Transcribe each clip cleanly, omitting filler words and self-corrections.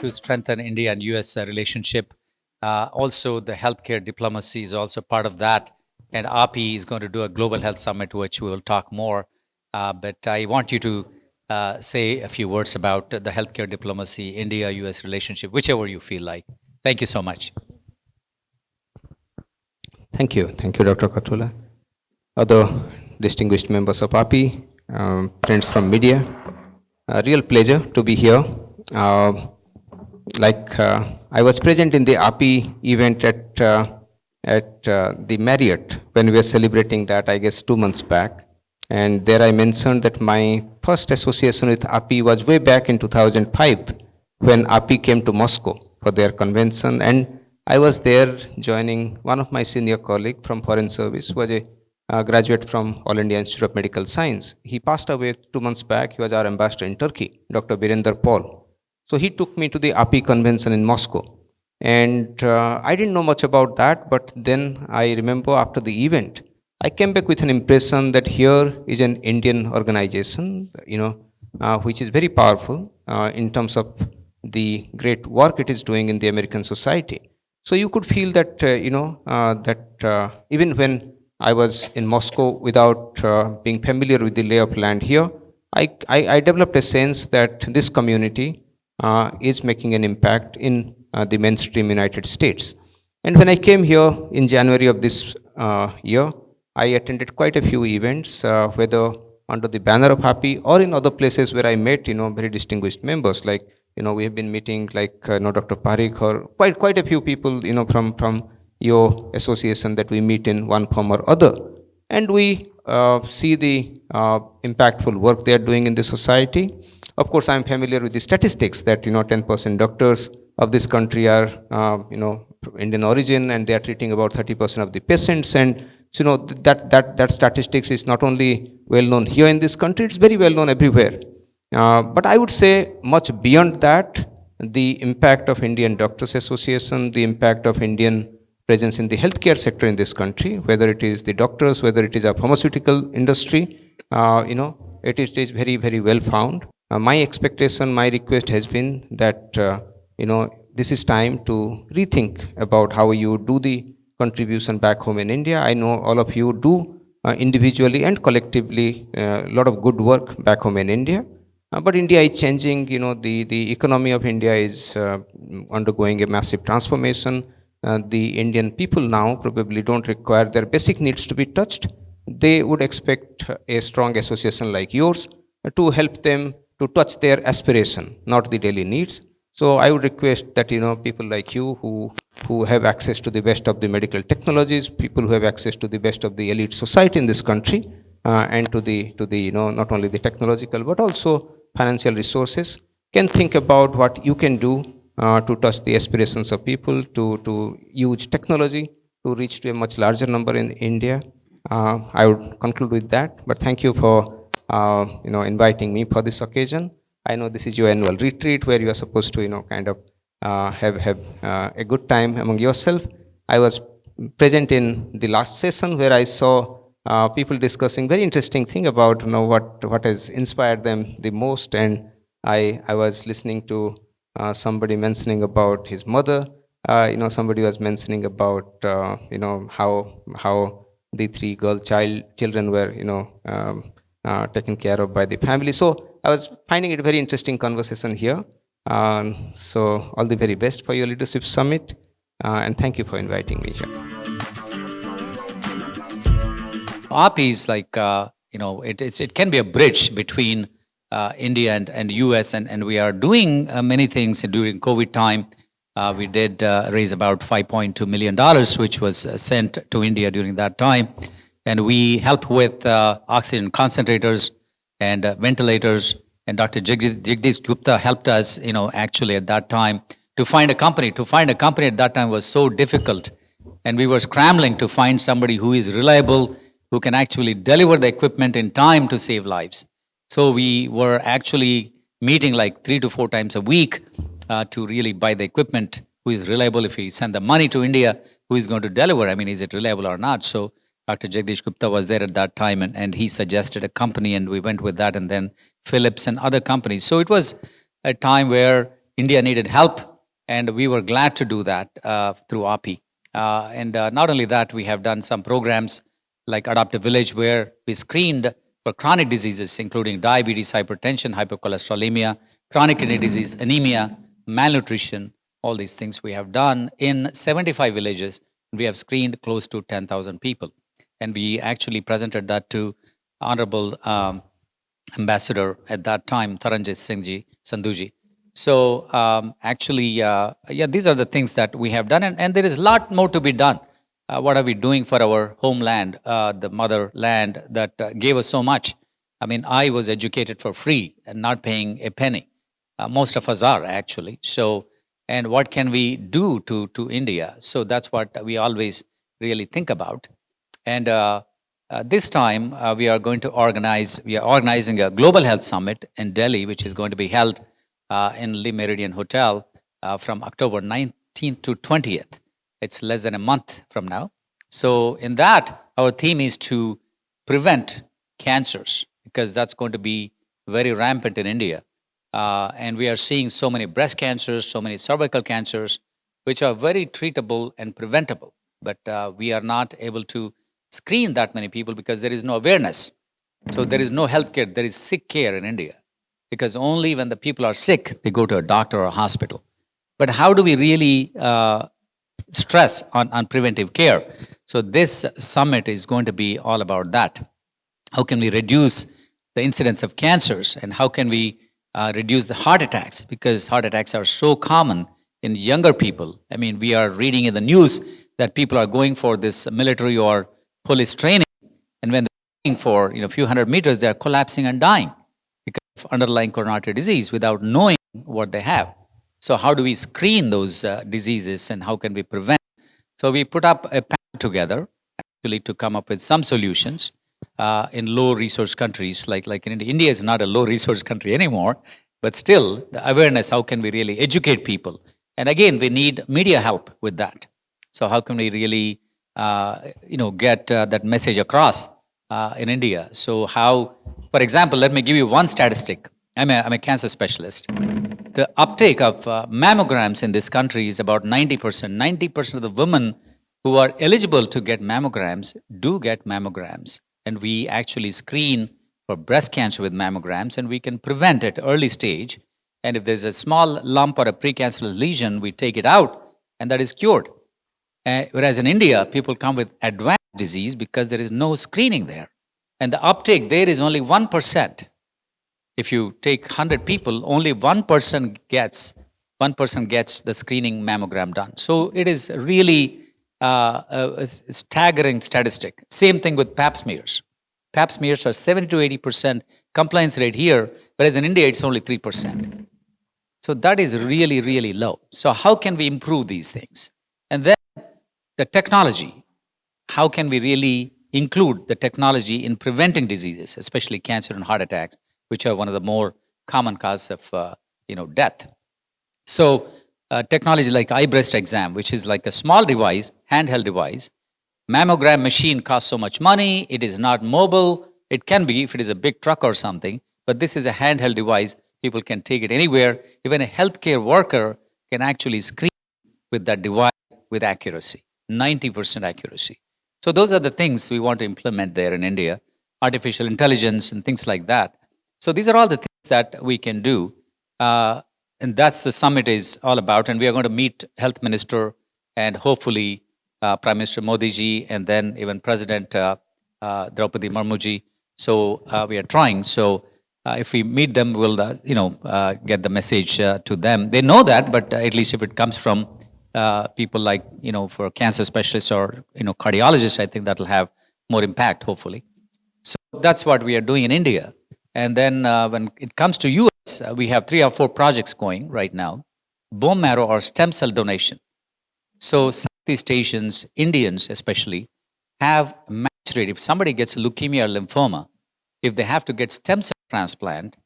to strengthen India and US relationship. Also, the healthcare diplomacy is also part of that. And AAPI is going to do a global health summit, which we will talk more. But I want you to say a few words about the healthcare diplomacy, India-US relationship, whichever you feel like. Thank you so much. Thank you, Dr. Katula. Other distinguished members of AAPI, friends from media, a real pleasure to be here. I was present in the AAPI event at the Marriott when we were celebrating that, I guess, 2 months back. And there I mentioned that my first association with AAPI was way back in 2005 when AAPI came to Moscow for their convention. And I was there joining one of my senior colleagues from Foreign Service, who was a graduate from All India Institute of Medical Science. He passed away 2 months back. He was our ambassador in Turkey, Dr. Birender Paul. So he took me to the AAPI convention in Moscow. And I didn't know much about that, but then I remember after the event, I came back with an impression that here is an Indian organization, which is very powerful in terms of the great work it is doing in the American society. So you could feel that, even when I was in Moscow without being familiar with the lay of land here, I developed a sense that this community is making an impact in the mainstream United States. And when I came here in January of this year, I attended quite a few events, whether under the banner of AAPI or in other places where I met, very distinguished members. Like, we have been meeting like, Dr. Parikh or quite a few people, from your association that we meet in one form or other. And we see the impactful work they are doing in the society. Of course, I'm familiar with the statistics that, 10% doctors of this country are, Indian origin, and they are treating about 30% of the patients. And so, that statistics is not only well known here in this country, it's very well known everywhere. But I would say much beyond that, the impact of Indian Doctors Association, the impact of Indian presence in the healthcare sector in this country, whether it is the doctors, whether it is a pharmaceutical industry, it is very, very well found. My expectation, my request has been that, this is time to rethink about how you do the contribution back home in India. I know all of you do individually and collectively a lot of good work back home in India. But India is changing, the economy of India is undergoing a massive transformation. The Indian people now probably don't require their basic needs to be touched. They would expect a strong association like yours to help them to touch their aspiration, not the daily needs. So I would request that, people like you who have access to the best of the medical technologies, people who have access to the best of the elite society in this country, and to the not only the technological but also financial resources, can think about what you can do to touch the aspirations of people, to use technology to reach to a much larger number in India. I would conclude with that, but thank you for inviting me for this occasion. I know this is your annual retreat where you are supposed to, kind of have a good time among yourself. I was present in the last session where I saw people discussing very interesting thing about, what has inspired them the most. And I was listening to somebody mentioning about his mother. Somebody was mentioning about, how the 3 children were, taken care of by the family. So I was finding it a very interesting conversation here. So all the very best for your leadership summit, and thank you for inviting me here. AAPI is like, it can be a bridge between India and US, and we are doing many things during COVID time. We did raise about $5.2 million, which was sent to India during that time. And we helped with oxygen concentrators and ventilators. And Dr. Jagdish Gupta helped us, actually at that time to find a company. To find a company at that time was so difficult. And we were scrambling to find somebody who is reliable, who can actually deliver the equipment in time to save lives. So we were actually meeting like 3 to 4 times a week to really buy the equipment, who is reliable. If we send the money to India, who is going to deliver? I mean, is it reliable or not? So Dr. Jagdish Gupta was there at that time, and he suggested a company, and we went with that, and then Philips and other companies. So it was a time where India needed help, and we were glad to do that through AAPI. And not only that, we have done some programs like Adopt a Village, where we screened for chronic diseases, including diabetes, hypertension, hypercholesterolemia, chronic kidney disease, anemia, malnutrition, all these things we have done in 75 villages. We have screened close to 10,000 people. And we actually presented that to Honorable Ambassador at that time, Taranjit Singh Sandhuji. So these are the things that we have done, and there is a lot more to be done. What are we doing for our homeland, the motherland that gave us so much? I mean, I was educated for free and not paying a penny. Most of us are actually. So, and what can we do to India? So that's what we always really think about. And this time we are organizing a global health summit in Delhi, which is going to be held in Le Méridien Hotel from October 19th to 20th. It's less than a month from now. So in that, our theme is to prevent cancers, because that's going to be very rampant in India. And we are seeing so many breast cancers, so many cervical cancers, which are very treatable and preventable. But we are not able to screen that many people because there is no awareness. So there is no healthcare, there is sick care in India, because only when the people are sick, they go to a doctor or a hospital. But how do we really stress on preventive care? So this summit is going to be all about that. How can we reduce the incidence of cancers, and how can we reduce the heart attacks? Because heart attacks are so common in younger people. I mean, we are reading in the news that people are going for this military or police training, and when they're going for a few hundred meters, they are collapsing and dying because of underlying coronary artery disease without knowing what they have. So how do we screen those diseases, and how can we prevent? So we put up a panel together actually to come up with some solutions in low resource countries like in India. India is not a low resource country anymore, but still the awareness, how can we really educate people? And again, we need media help with that. So how can we really get that message across in India? So how, for example, let me give you one statistic. I'm a cancer specialist. The uptake of mammograms in this country is about 90%. 90% of the women who are eligible to get mammograms do get mammograms. And we actually screen for breast cancer with mammograms, and we can prevent it early stage. And if there's a small lump or a precancerous lesion, we take it out, and that is cured. Whereas in India, people come with advanced disease because there is no screening there. And the uptake there is only 1%. If you take 100 people, only one person gets the screening mammogram done. So it is really a staggering statistic. Same thing with pap smears. Pap smears are 70 to 80% compliance rate here, whereas in India it's only 3%. So that is really, really low. So how can we improve these things? And then the technology. How can we really include the technology in preventing diseases, especially cancer and heart attacks, which are one of the more common causes of death? So technology like eye breast exam, which is like a small device, handheld device. Mammogram machine costs so much money. It is not mobile. It can be if it is a big truck or something, but this is a handheld device. People can take it anywhere. Even a healthcare worker can actually screen with that device with accuracy, 90% accuracy. So those are the things we want to implement there in India, artificial intelligence and things like that. So these are all the things that we can do. And that's the summit is all about. And we are going to meet Health Minister and hopefully Prime Minister Modi ji, and then even President Draupadi Murmu ji. So we are trying. So if we meet them, we'll get the message to them. They know that, but at least if it comes from people like for cancer specialists or cardiologists, I think that will have more impact, hopefully. So that's what we are doing in India. And then when it comes to US, we have 3 or 4 projects going right now. Bone marrow or stem cell donation. So Southeast Asians, Indians especially, have match rate. If somebody gets leukemia or lymphoma, if they have to get stem cell transplant,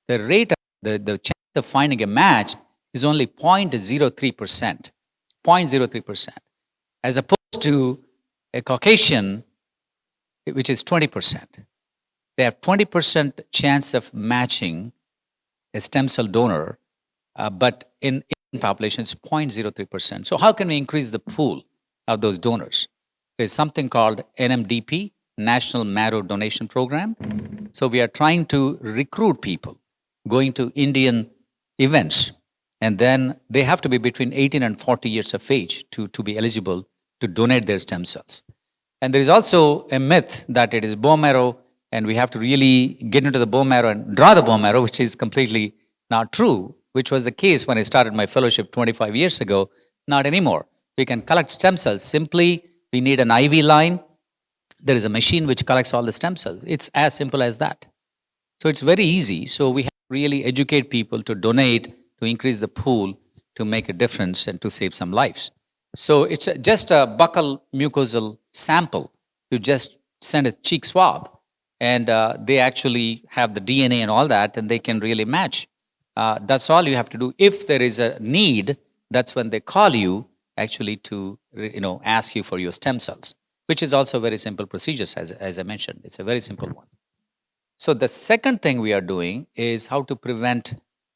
the rate, the chance of finding a match is only 0.03%. 0.03%. As opposed to a Caucasian, which is 20%. They have 20% chance of matching a stem cell donor but in Indian population, it's 0.03%. So how can we increase the pool of those donors? There's something called NMDP, National Marrow Donation Program. So we are trying to recruit people going to Indian events, and then they have to be between 18 and 40 years of age to be eligible to donate their stem cells. And there is also a myth that it is bone marrow, and we have to really get into the bone marrow and draw the bone marrow, which is completely not true, which was the case when I started my fellowship 25 years ago. Not anymore. We can collect stem cells. Simply, we need an IV line. There is a machine which collects all the stem cells. It's as simple as that. So it's very easy. So we have to really educate people to donate, to increase the pool, to make a difference, and to save some lives. So it's just a buccal mucosal sample. You just send a cheek swab, and they actually have the DNA and all that, and they can really match. That's all you have to do. If there is a need, that's when they call you actually to ask you for your stem cells, which is also a very simple procedure, as I mentioned. It's a very simple one. So the second thing we are doing is how to prevent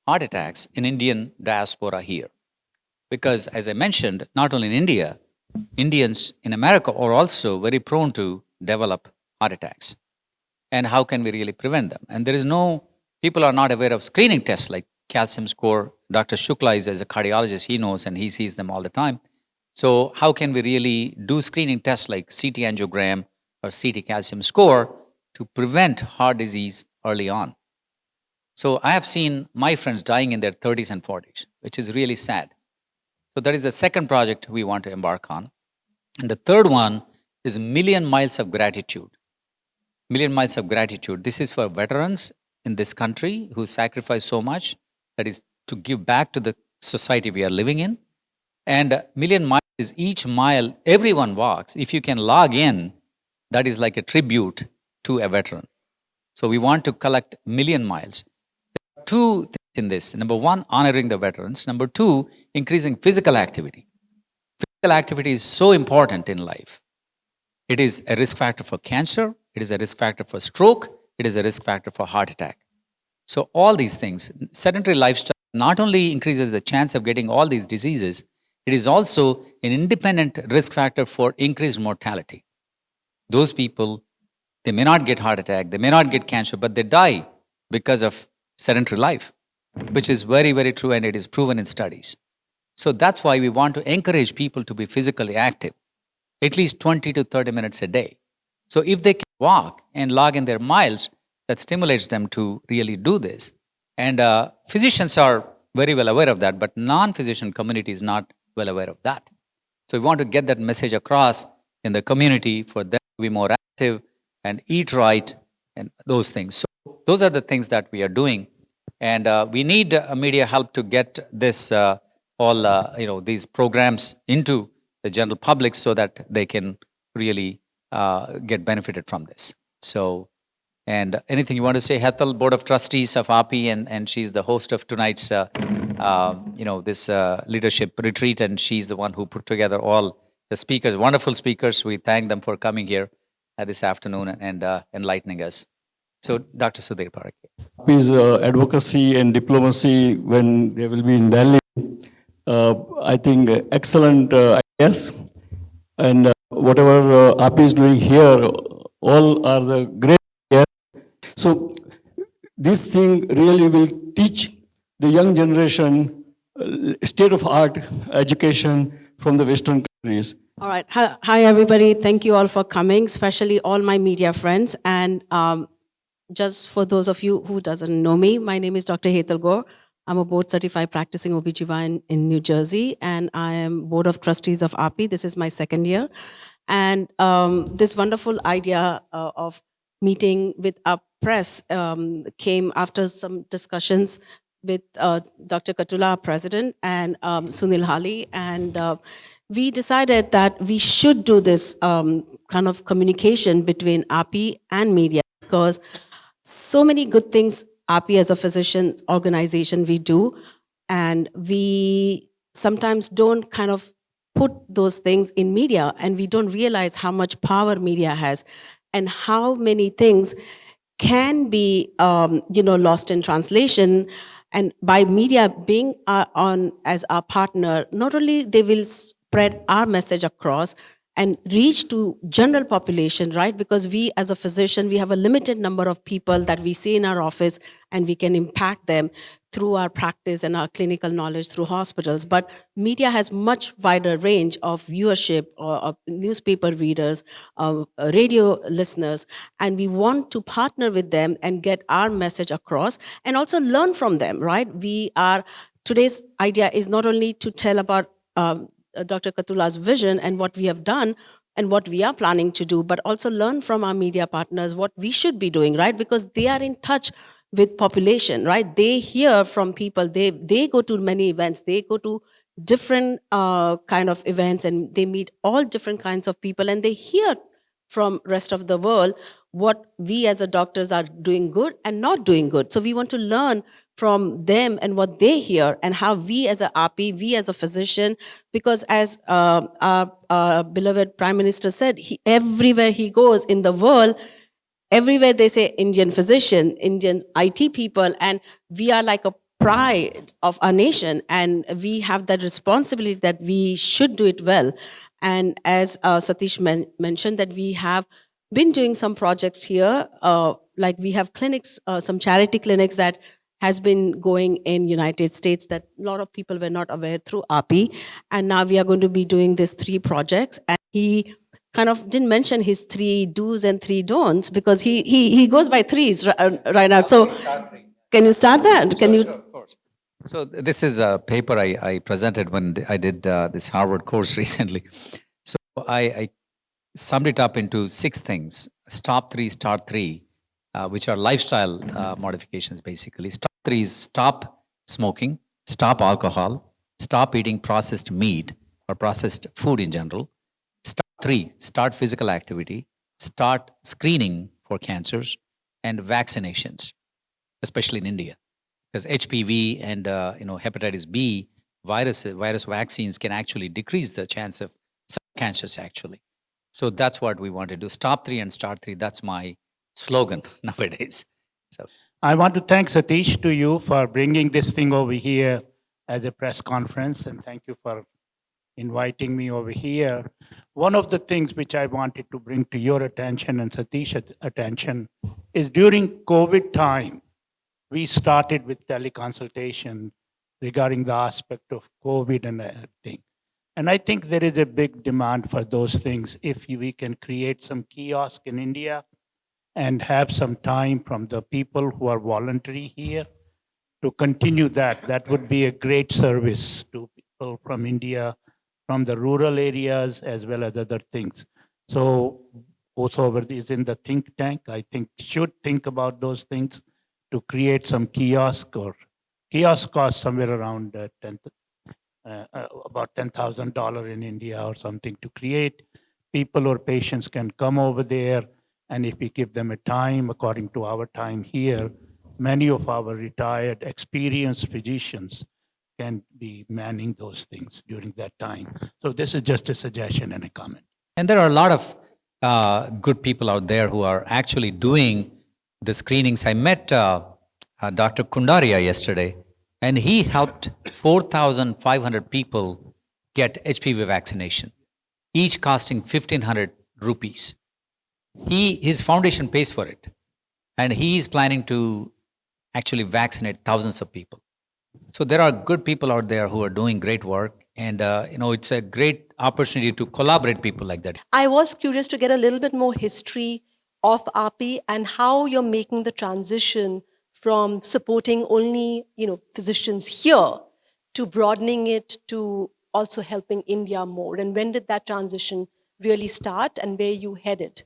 heart attacks in Indian diaspora here. Because as I mentioned, not only in India, Indians in America are also very prone to develop heart attacks. And how can we really prevent them? And there is people are not aware of screening tests like calcium score. Dr. Shukla is a cardiologist, he knows, and he sees them all the time. So how can we really do screening tests like CT angiogram or CT calcium score to prevent heart disease early on? So I have seen my friends dying in their 30s and 40s, which is really sad. So that is the second project we want to embark on. And the third one is Million Miles of Gratitude. Million Miles of Gratitude. This is for veterans in this country who sacrifice so much, that is to give back to the society we are living in. And million miles is each mile everyone walks. If you can log in, that is like a tribute to a veteran. So we want to collect million miles. There are two things in this. Number one, honoring the veterans. Number two, increasing physical activity. Physical activity is so important in life. It is a risk factor for cancer. It is a risk factor for stroke. It is a risk factor for heart attack. So all these things, sedentary lifestyle not only increases the chance of getting all these diseases, it is also an independent risk factor for increased mortality. Those people, they may not get heart attack, they may not get cancer, but they die because of sedentary life, which is very, very true, and it is proven in studies. So that's why we want to encourage people to be physically active, at least 20 to 30 minutes a day. So if they can walk and log in their miles, that stimulates them to really do this. And physicians are very well aware of that, but non-physician community is not well aware of that. So we want to get that message across in the community for them to be more active and eat right and those things. So those are the things that we are doing. And we need media help to get this these programs into the general public so that they can really get benefited from this. So, and anything you want to say, Hethel, Board of Trustees of AAPI, and she's the host of tonight's this leadership retreat, and she's the one who put together all the speakers, wonderful speakers. We thank them for coming here this afternoon and enlightening us. So, Dr. Sudhir Parakh. His advocacy and diplomacy when they will be in Delhi, I think excellent ideas. And whatever AAPI is doing here, all are the great ideas. So this thing really will teach the young generation state of art education from the Western countries. All right. Hi, everybody. Thank you all for coming, especially all my media friends. And just for those of you who doesn't know me, my name is Dr. Hetal Gaur. I'm a board-certified practicing OBGYN in New Jersey, and I am Board of Trustees of AAPI. This is my second year. And this wonderful idea of meeting with our press came after some discussions with Dr. Katula, our president, and Sunil Hali. And we decided that we should do this kind of communication between AAPI and media, because so many good things AAPI as a physician organization we do, and we sometimes don't kind of put those things in media, and we don't realize how much power media has and how many things can be lost in translation. And by media being on as our partner, not only they will spread our message across and reach to general population, right? Because we as a physician, we have a limited number of people that we see in our office, and we can impact them through our practice and our clinical knowledge through hospitals. But media has much wider range of viewership, or of newspaper readers, radio listeners, and we want to partner with them and get our message across and also learn from them, right? Today's idea is not only to tell about Dr. Katula's vision and what we have done and what we are planning to do, but also learn from our media partners what we should be doing, right? Because they are in touch with population, right? They hear from people. They go to many events. They go to different kind of events, and they meet all different kinds of people, and they hear from rest of the world what we as a doctors are doing good and not doing good. So we want to learn from them and what they hear, and how we as a AAPI, we as a physician, because as our beloved Prime Minister said, everywhere he goes in the world, everywhere they say Indian physician, Indian IT people, and we are like a pride of our nation, and we have that responsibility that we should do it well. And as Satish mentioned, that we have been doing some projects here, like we have clinics, some charity clinics that has been going in United States that a lot of people were not aware through AAPI. And now we are going to be doing these 3 projects. And he kind of didn't mention his 3 do's and 3 don'ts, because he goes by threes right now. So can you start that? Can you? Of course. So this is a paper I presented when I did this Harvard course recently. So I summed it up into 6 things: stop 3, start 3, which are lifestyle modifications basically. Stop 3 is stop smoking, stop alcohol, stop eating processed meat or processed food in general. Start 3, start physical activity, start screening for cancers and vaccinations, especially in India, because HPV and hepatitis B virus vaccines can actually decrease the chance of some cancers actually. So that's what we want to do. Stop 3 and start 3. That's my slogan nowadays. So I want to thank Satish to you for bringing this thing over here as a press conference, and thank you for inviting me over here. One of the things which I wanted to bring to your attention and Satish's attention is during COVID time, we started with teleconsultation regarding the aspect of COVID and everything. And I think there is a big demand for those things. If we can create some kiosk in India and have some time from the people who are voluntary here to continue that, that would be a great service to people from India, from the rural areas, as well as other things. So whosoever is in the think tank, I think should think about those things to create some kiosk, or kiosk costs somewhere around about $10,000 in India or something to create. People or patients can come over there, and if we give them a time according to our time here, many of our retired, experienced physicians can be manning those things during that time. So this is just a suggestion and a comment. And there are a lot of good people out there who are actually doing the screenings. I met Dr. Kundaria yesterday, and he helped 4,500 people get HPV vaccination, each costing 1,500 rupees. His foundation pays for it, and he is planning to actually vaccinate thousands of people. So there are good people out there who are doing great work, and it's a great opportunity to collaborate people like that. I was curious to get a little bit more history of AAPI and how you're making the transition from supporting only physicians here to broadening it to also helping India more. And when did that transition really start, and where you headed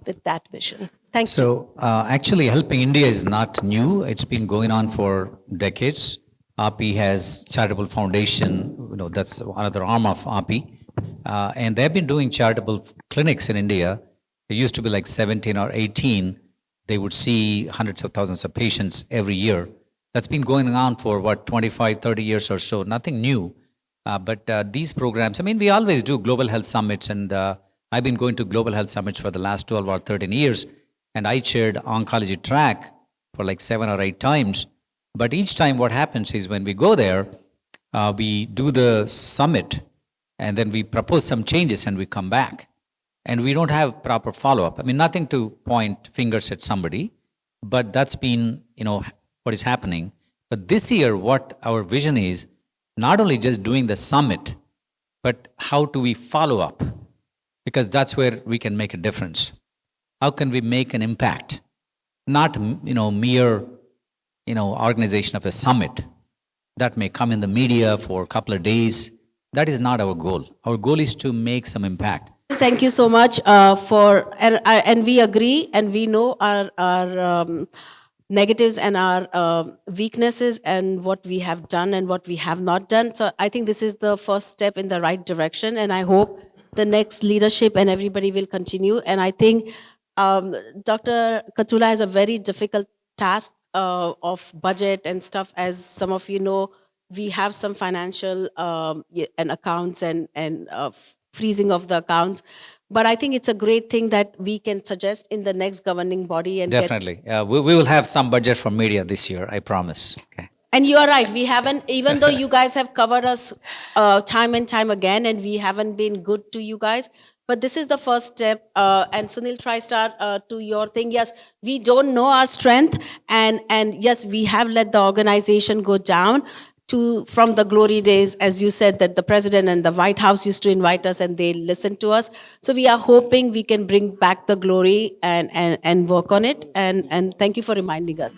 with that vision? Thank you. So actually helping India is not new. It's been going on for decades. AAPI has charitable foundation, that's another arm of AAPI. And they've been doing charitable clinics in India. It used to be like 17 or 18. They would see hundreds of thousands of patients every year. That's been going on for 25, 30 years or so, nothing new. But these programs, we always do global health summits, and I've been going to global health summits for the last 12 or 13 years. And I chaired oncology track for like 7 or 8 times. But each time what happens is when we go there, we do the summit and then we propose some changes and we come back. And we don't have proper follow-up. I mean, nothing to point fingers at somebody, but that's been, what is happening. But this year, what our vision is, not only just doing the summit, but how do we follow up? Because that's where we can make a difference. How can we make an impact? Not, mere, organization of a summit that may come in the media for a couple of days. That is not our goal. Our goal is to make some impact. Thank you so much and we agree, and we know our negatives and our weaknesses and what we have done and what we have not done. So I think this is the first step in the right direction, and I hope the next leadership and everybody will continue. And I think Dr. Katsula has a very difficult task of budget and stuff. As some of you know, we have some financial and accounts and freezing of the accounts. But I think it's a great thing that we can suggest in the next governing body. And Definitely. We will have some budget for media this year, I promise. Okay. And you are right. We haven't, even though you guys have covered us time and time again, and we haven't been good to you guys. But this is the first step. And Sunil TriStar, to your thing, yes, we don't know our strength. And yes, we have let the organization go down from the glory days, as you said, that the president and the White House used to invite us and they listened to us. So we are hoping we can bring back the glory and work on it. And thank you for reminding us.